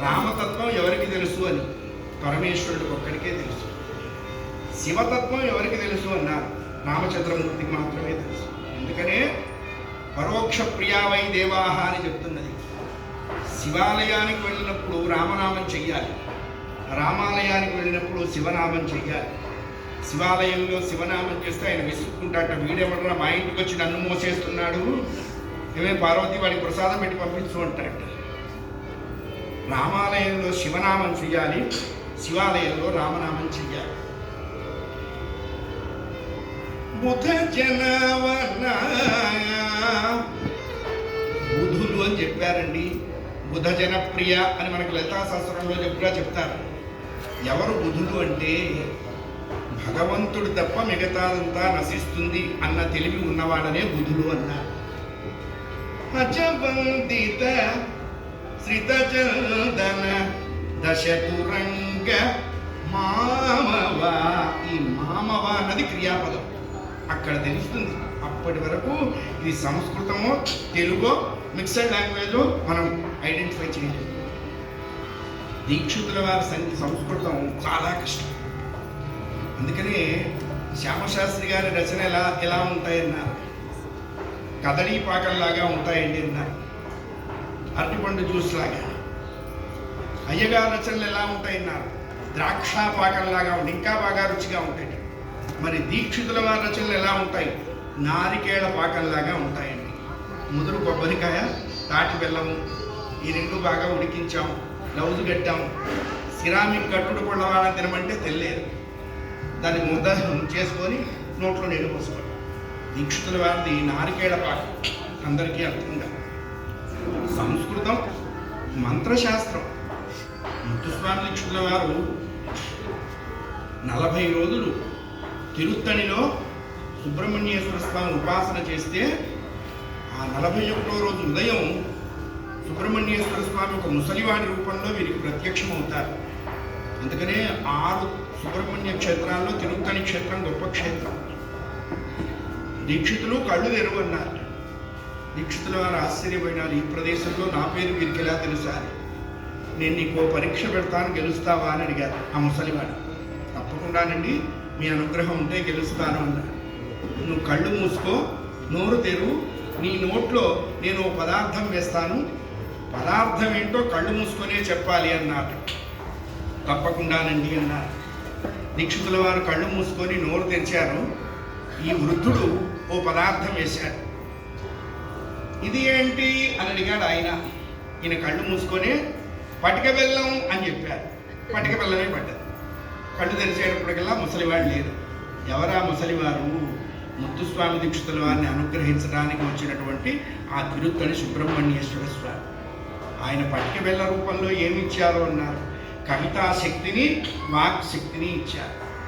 రామతత్వం ఎవరికి తెలుసు అని పరమేశ్వరుడికి ఒక్కడికే తెలుసు. శివతత్వం ఎవరికి తెలుసు అన్నారు, రామచంద్రమూర్తికి మాత్రమే తెలుసు. ఎందుకనే పరోక్ష ప్రియావై దేవాహ అని చెప్తున్నది. శివాలయానికి వెళ్ళినప్పుడు రామనామం చెయ్యాలి, రామాలయానికి వెళ్ళినప్పుడు శివనామం చెయ్యాలి. శివాలయంలో శివనామం చేస్తే ఆయన విసుక్కుంటాట, వీడెవడరా మా ఇంటికి వచ్చి నన్ను మోసేస్తున్నాడు, ఏమే పార్వతి వాడికి ప్రసాదం పెట్టి పంపించు అంటాడు. రామాలయంలో శివనామం చెయ్యాలి, శివాలయంలో రామనామం చెయ్యాలి. బుధ జనవన బుధులు అని చెప్పారండి. బుధ జనప్రియ అని మనకి లలితా శాస్త్రంలో చెప్తారు. ఎవరు బుధులు అంటే భగవంతుడు తప్ప మిగతాదంతా నశిస్తుంది అన్న తెలివి ఉన్నవాడనే బుధులు అన్నారు. అజవందిత శ్రితచందన దశతురంగ మామవ. ఈ మామవ అన్నది క్రియాపదం, అక్కడ తెలుస్తుంది. అప్పటి వరకు ఇది సంస్కృతమో తెలుగో మిక్సడ్ లాంగ్వేజో మనం ఐడెంటిఫై చేయలేదు. దీక్షితుల వారి సంస్కృతం చాలా కష్టం. అందుకనే శ్యామశాస్త్రి గారి రచన ఎలా ఉంటాయన్నారు, కదళీ పాకంలాగా ఉంటాయండి అన్నారు, అరటిపండు జ్యూస్ లాగా. అయ్యగారి రచనలు ఎలా ఉంటాయన్నారు, ద్రాక్ష పాకంలాగా ఉంటాయి, ఇంకా బాగా రుచిగా ఉంటాయి. మరి దీక్షితుల వారి రచనలు ఎలా ఉంటాయి, నారికేళ పాకంలాగా ఉంటాయండి. ముదురు కొబ్బరికాయ, తాటి బెల్లము, ఈ రెండు బాగా ఉడికించాం, లౌజు కట్టాం. సిరామిక్ కట్టుడు కొళ్ళవాళ్ళని తినమంటే తెల్లేదు, దాన్ని ముద్ద చేసుకొని నోట్లో నీళ్ళు పోసుకోండి. దీక్షితుల వారిది నారికేళ పాకం, అందరికీ అర్థంగా. సంస్కృతం మంత్రశాస్త్రం. ముత్తుస్వామి దీక్షితుల వారు 40 రోజులు తిరుత్తణిలో సుబ్రహ్మణ్యేశ్వర స్వామి ఉపాసన చేస్తే ఆ 41వ రోజు ఉదయం సుబ్రహ్మణ్యేశ్వర స్వామి ఒక ముసలివాడి రూపంలో వీరికి ప్రత్యక్షం అవుతారు. అందుకనే 6 సుబ్రహ్మణ్య క్షేత్రాల్లో తిరుత్తణి క్షేత్రం గొప్ప క్షేత్రం. దీక్షితులు కళ్ళు తెరువు అన్నారు. దీక్షితుల వారు ఆశ్చర్యపోయినారు, ఈ ప్రదేశంలో నా పేరు వీరికి ఎలా తెలుసా అని. నేను నీకు పరీక్ష పెడతాను, గెలుస్తావా అని అడిగారు ఆ ముసలివాడు. తప్పకుండానండి, మీ అనుగ్రహం ఉంటే గెలుస్తాను అన్నాడు. నువ్వు కళ్ళు మూసుకో, నోరు తెరువు, నీ నోట్లో నేను ఓ పదార్థం వేస్తాను, పదార్థం ఏంటో కళ్ళు మూసుకొనే చెప్పాలి అన్నారు. తప్పకుండానండి అన్నారు. దీక్షితుల వారు కళ్ళు మూసుకొని నోరు తెరిచారు. ఈ వృద్ధుడు ఓ పదార్థం వేశాడు. ఇది ఏంటి అని అడిగాడు ఆయన. ఈయన కళ్ళు మూసుకొని పటిక బెల్లం అని చెప్పారు. పటిక బెల్లమే పడ్డది. కళ్ళు తెరిచేటప్పటికల్లా ముసలివాడు లేరు. ఎవరా ముసలివారు? ముత్తుస్వామి దీక్షితుల వారిని అనుగ్రహించడానికి వచ్చినటువంటి ఆ తిరుత్తణి సుబ్రహ్మణ్యేశ్వర స్వామి. ఆయన పటిక బెల్ల రూపంలో ఏమి ఇచ్చారో అన్నారు, కవితా శక్తిని, వాక్ శక్తిని ఇచ్చారు.